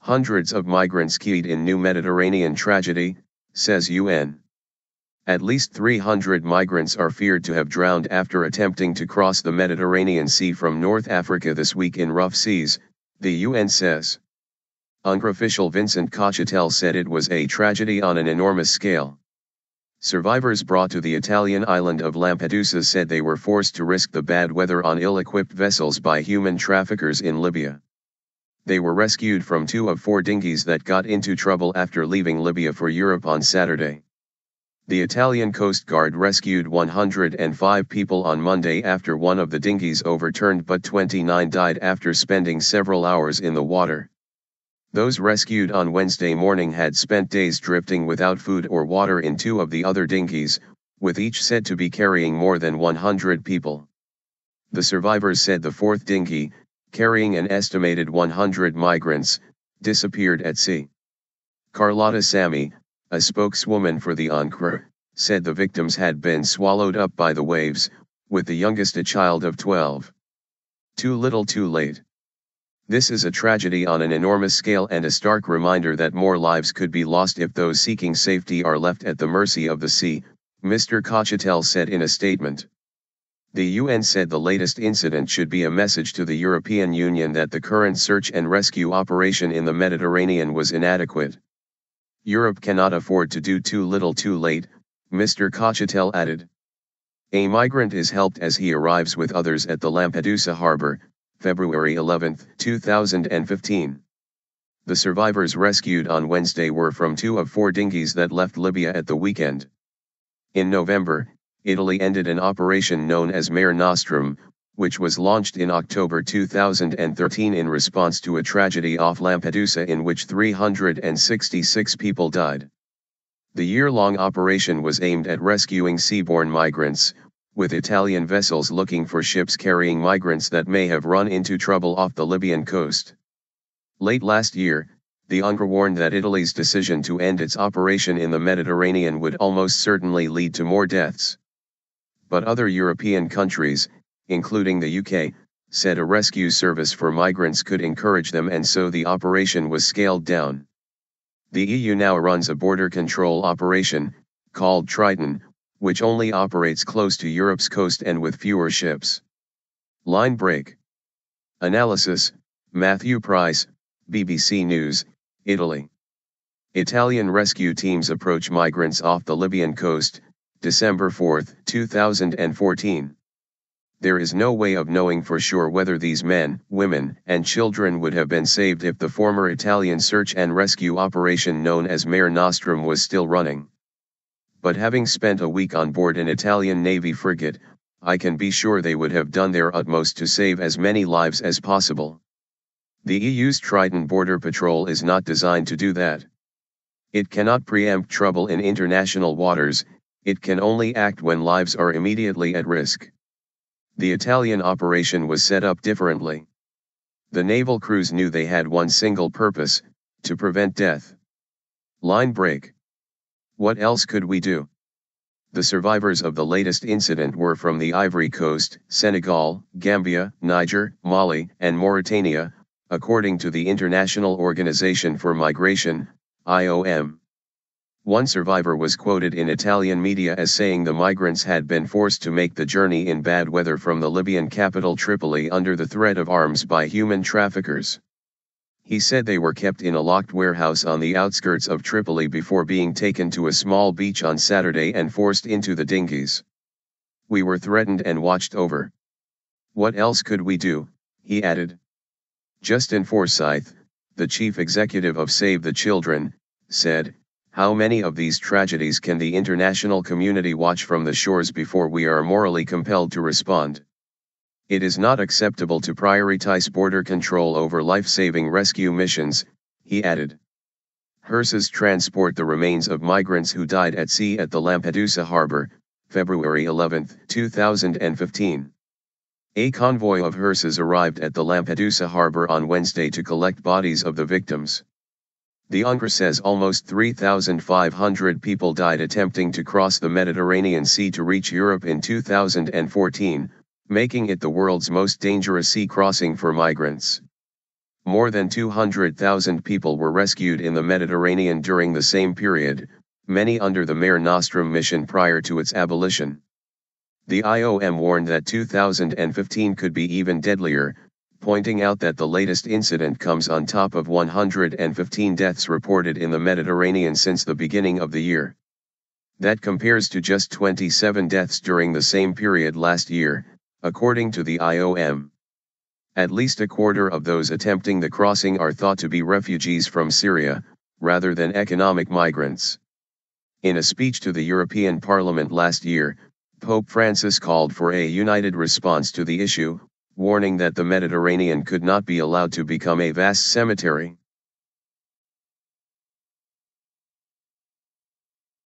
Hundreds of migrants keyed in new Mediterranean tragedy, says UN. At least 300 migrants are feared to have drowned after attempting to cross the Mediterranean Sea from North Africa this week in rough seas, the UN says. UNRWA official Vincent Cochetel said it was a tragedy on an enormous scale. Survivors brought to the Italian island of Lampedusa said they were forced to risk the bad weather on ill-equipped vessels by human traffickers in Libya. They were rescued from 2 of 4 dinghies that got into trouble after leaving Libya for Europe on Saturday. The Italian Coast Guard rescued 105 people on Monday after one of the dinghies overturned, but 29 died after spending several hours in the water. Those rescued on Wednesday morning had spent days drifting without food or water in 2 of the other dinghies, with each said to be carrying more than 100 people. The survivors said the 4th dinghy, carrying an estimated 100 migrants, disappeared at sea. Carlotta Sami, a spokeswoman for the UNHCR, said the victims had been swallowed up by the waves, with the youngest a child of 12. Too little too late. This is a tragedy on an enormous scale and a stark reminder that more lives could be lost if those seeking safety are left at the mercy of the sea, Mr. Cochetel said in a statement. The UN said the latest incident should be a message to the European Union that the current search and rescue operation in the Mediterranean was inadequate. Europe cannot afford to do too little too late, Mr. Cochetel added. A migrant is helped as he arrives with others at the Lampedusa harbor, February 11, 2015. The survivors rescued on Wednesday were from 2 of 4 dinghies that left Libya at the weekend. In November, Italy ended an operation known as Mare Nostrum, which was launched in October 2013 in response to a tragedy off Lampedusa in which 366 people died. The year-long operation was aimed at rescuing seaborne migrants, with Italian vessels looking for ships carrying migrants that may have run into trouble off the Libyan coast. Late last year, the UNRWA warned that Italy's decision to end its operation in the Mediterranean would almost certainly lead to more deaths. But other European countries, including the UK, said a rescue service for migrants could encourage them, and so the operation was scaled down. The EU now runs a border control operation, called Triton, which only operates close to Europe's coast and with fewer ships. Line break. Analysis, Matthew Price, BBC News, Italy. Italian rescue teams approach migrants off the Libyan coast, December 4, 2014. There is no way of knowing for sure whether these men, women, and children would have been saved if the former Italian search and rescue operation known as Mare Nostrum was still running. But having spent a week on board an Italian Navy frigate, I can be sure they would have done their utmost to save as many lives as possible. The EU's Triton border patrol is not designed to do that. It cannot preempt trouble in international waters, it can only act when lives are immediately at risk. The Italian operation was set up differently. The naval crews knew they had one single purpose: to prevent death. Line break. What else could we do? The survivors of the latest incident were from the Ivory Coast, Senegal, Gambia, Niger, Mali, and Mauritania, according to the International Organization for Migration, IOM. One survivor was quoted in Italian media as saying the migrants had been forced to make the journey in bad weather from the Libyan capital Tripoli under the threat of arms by human traffickers. He said they were kept in a locked warehouse on the outskirts of Tripoli before being taken to a small beach on Saturday and forced into the dinghies. We were threatened and watched over. What else could we do, he added. Justin Forsyth, the chief executive of Save the Children, said, "How many of these tragedies can the international community watch from the shores before we are morally compelled to respond? It is not acceptable to prioritize border control over life-saving rescue missions," he added. Hearses transport the remains of migrants who died at sea at the Lampedusa harbor, February 11, 2015. A convoy of hearses arrived at the Lampedusa harbor on Wednesday to collect bodies of the victims. The UNRWA says almost 3,500 people died attempting to cross the Mediterranean Sea to reach Europe in 2014, making it the world's most dangerous sea crossing for migrants. More than 200,000 people were rescued in the Mediterranean during the same period, many under the Mare Nostrum mission prior to its abolition. The IOM warned that 2015 could be even deadlier, pointing out that the latest incident comes on top of 115 deaths reported in the Mediterranean since the beginning of the year. That compares to just 27 deaths during the same period last year, according to the IOM. At least a quarter of those attempting the crossing are thought to be refugees from Syria, rather than economic migrants. In a speech to the European Parliament last year, Pope Francis called for a united response to the issue, warning that the Mediterranean could not be allowed to become a vast cemetery.